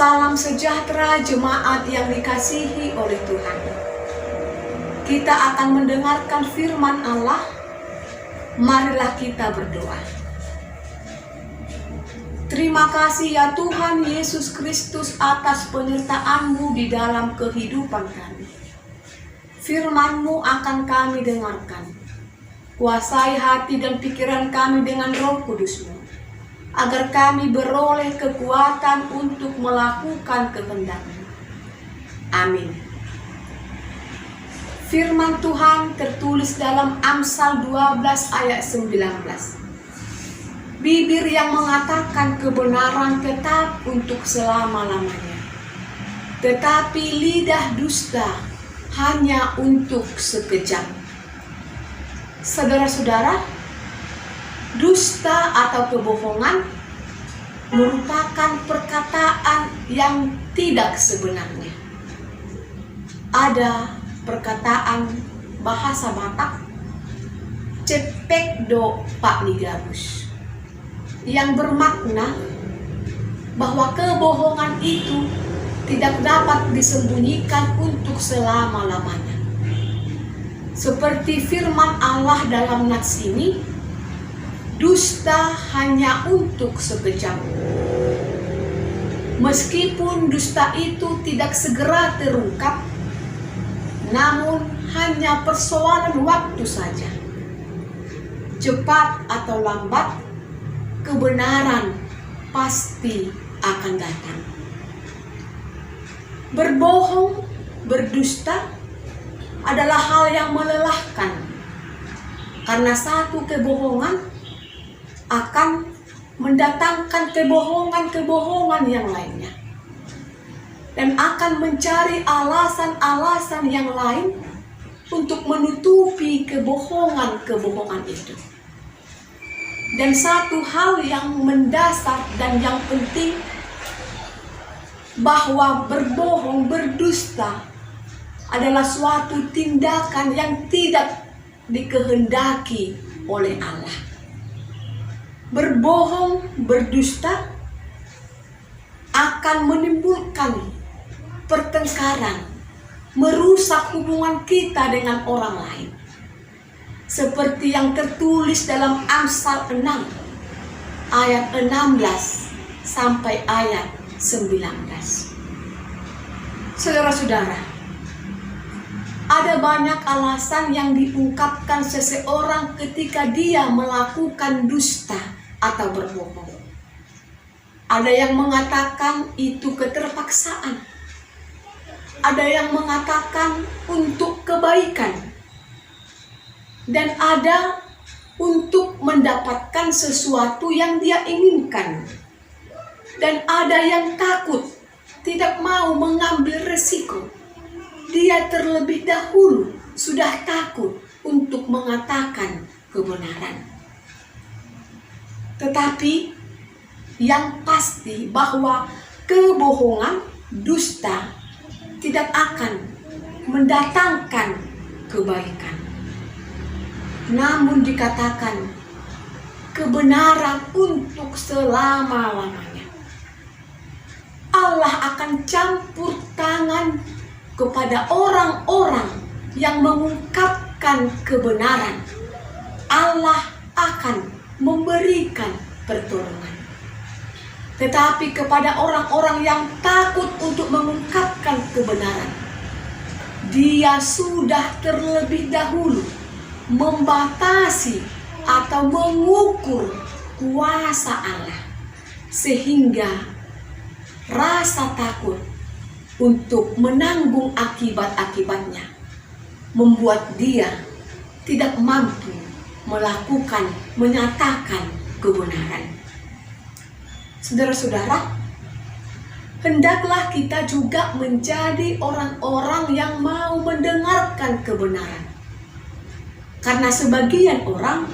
Salam sejahtera jemaat yang dikasihi oleh Tuhan. Kita akan mendengarkan firman Allah. Marilah kita berdoa. Terima kasih ya Tuhan Yesus Kristus atas penyertaan-Mu di dalam kehidupan kami. Firman-Mu akan kami dengarkan. Kuasai hati dan pikiran kami dengan Roh Kudus-Mu, agar kami beroleh kekuatan untuk melakukan kehendak-Mu. Amin. Firman Tuhan tertulis dalam Amsal 12 ayat 19. Bibir yang mengatakan kebenaran tetap untuk selama-lamanya, tetapi lidah dusta hanya untuk sekejap. Saudara-saudara, dusta atau kebohongan merupakan perkataan yang tidak sebenarnya. Ada perkataan bahasa Batak, cepek do pak ligabus, yang bermakna bahwa kebohongan itu tidak dapat disembunyikan untuk selama-lamanya. Seperti firman Allah dalam nats ini, dusta hanya untuk sekejap. Meskipun dusta itu tidak segera terungkap, namun hanya persoalan waktu saja. Cepat atau lambat, kebenaran pasti akan datang. Berbohong, berdusta adalah hal yang melelahkan, karena satu kebohongan akan mendatangkan kebohongan-kebohongan yang lainnya, dan akan mencari alasan-alasan yang lain untuk menutupi kebohongan-kebohongan itu. Dan satu hal yang mendasar dan yang penting, bahwa berbohong, berdusta adalah suatu tindakan yang tidak dikehendaki oleh Allah. Berbohong, berdusta akan menimbulkan pertengkaran, merusak hubungan kita dengan orang lain. Seperti yang tertulis dalam Amsal 6 ayat 16 sampai ayat 19. Saudara-saudara, ada banyak alasan yang diungkapkan seseorang ketika dia melakukan dusta atau berbohong. Ada yang mengatakan itu keterpaksaan. Ada yang mengatakan untuk kebaikan. Dan ada untuk mendapatkan sesuatu yang dia inginkan. Dan ada yang takut, tidak mau mengambil resiko. Dia terlebih dahulu sudah takut untuk mengatakan kebenaran. Tetapi yang pasti bahwa kebohongan, dusta tidak akan mendatangkan kebaikan. Namun dikatakan kebenaran untuk selama-lamanya. Allah akan campur tangan kepada orang-orang yang mengungkapkan kebenaran. Allah akan memberikan pertolongan. Tetapi kepada orang-orang yang takut untuk mengungkapkan kebenaran, dia sudah terlebih dahulu membatasi atau mengukur kuasa Allah, sehingga rasa takut untuk menanggung akibat-akibatnya membuat dia tidak mampu menyatakan kebenaran. Saudara-saudara, hendaklah kita juga menjadi orang-orang yang mau mendengarkan kebenaran. Karena sebagian orang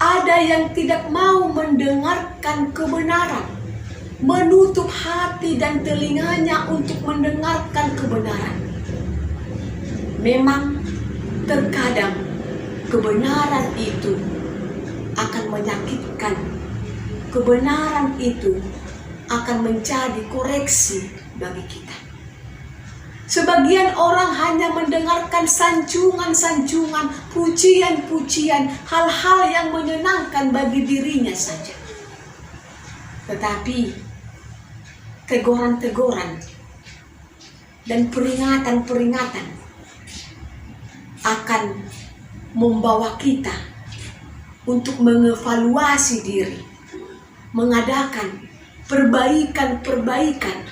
ada yang tidak mau mendengarkan kebenaran, menutup hati dan telinganya untuk mendengarkan kebenaran. Memang terkadang kebenaran itu akan menyakitkan, kebenaran itu akan menjadi koreksi bagi kita. Sebagian orang hanya mendengarkan sanjungan-sanjungan, pujian-pujian, hal-hal yang menyenangkan bagi dirinya saja. Tetapi teguran-teguran dan peringatan-peringatan akan membawa kita untuk mengevaluasi diri, mengadakan perbaikan-perbaikan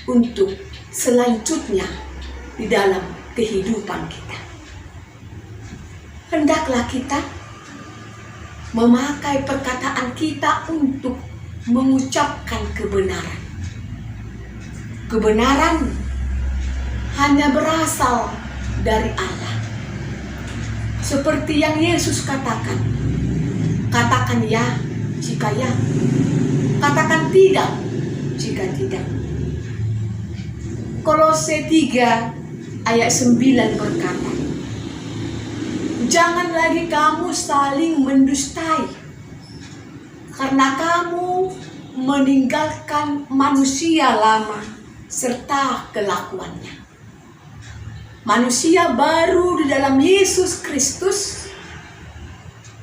untuk selanjutnya di dalam kehidupan kita. Hendaklah kita memakai perkataan kita untuk mengucapkan kebenaran. Kebenaran hanya berasal dari Allah. Seperti yang Yesus katakan, katakan ya jika ya, katakan tidak jika tidak. Kolose 3 ayat 9 berkata, jangan lagi kamu saling mendustai, karena kamu meninggalkan manusia lama serta kelakuannya. Manusia baru di dalam Yesus Kristus,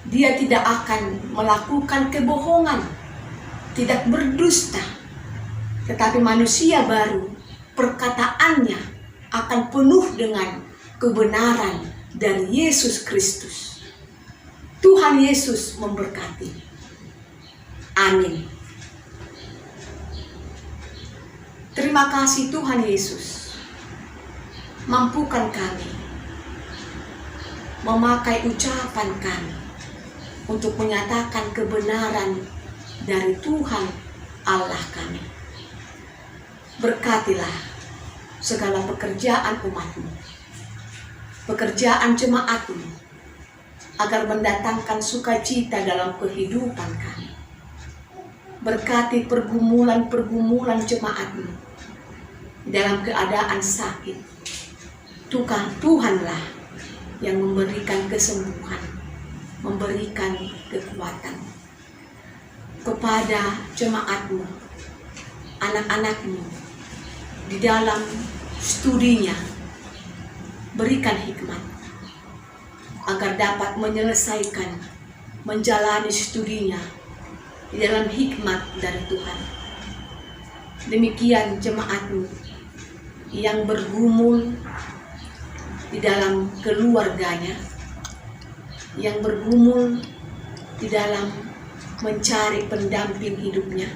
dia tidak akan melakukan kebohongan, tidak berdusta. Tetapi manusia baru, perkataannya akan penuh dengan kebenaran dari Yesus Kristus. Tuhan Yesus memberkati. Amin. Terima kasih Tuhan Yesus. Mampukan kami memakai ucapan kami untuk menyatakan kebenaran dari Tuhan Allah kami. Berkatilah segala pekerjaan umat-Mu, pekerjaan jemaat-Mu, agar mendatangkan sukacita dalam kehidupan kami. Berkati pergumulan-pergumulan jemaat-Mu dalam keadaan sakit. Tuhanlah yang memberikan kesembuhan, memberikan kekuatan kepada jemaat-Mu, anak-anak-Mu di dalam studinya. Berikan hikmat agar dapat menyelesaikan, menjalani studinya di dalam hikmat dari Tuhan. Demikian jemaat-Mu yang bergumul di dalam keluarganya, yang bergumul di dalam mencari pendamping hidupnya,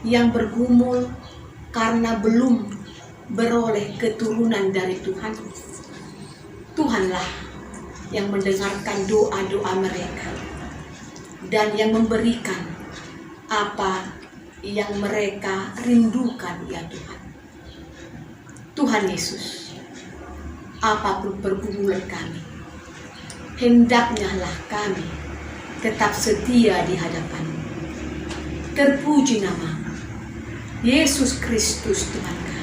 yang bergumul karena belum beroleh keturunan dari Tuhan. Tuhanlah yang mendengarkan doa-doa mereka dan yang memberikan apa yang mereka rindukan, ya Tuhan. Tuhan Yesus, apapun pergumulan kami, hendaknya lah kami tetap setia di hadapan-Mu. Terpuji nama Yesus Kristus Tuhan kami.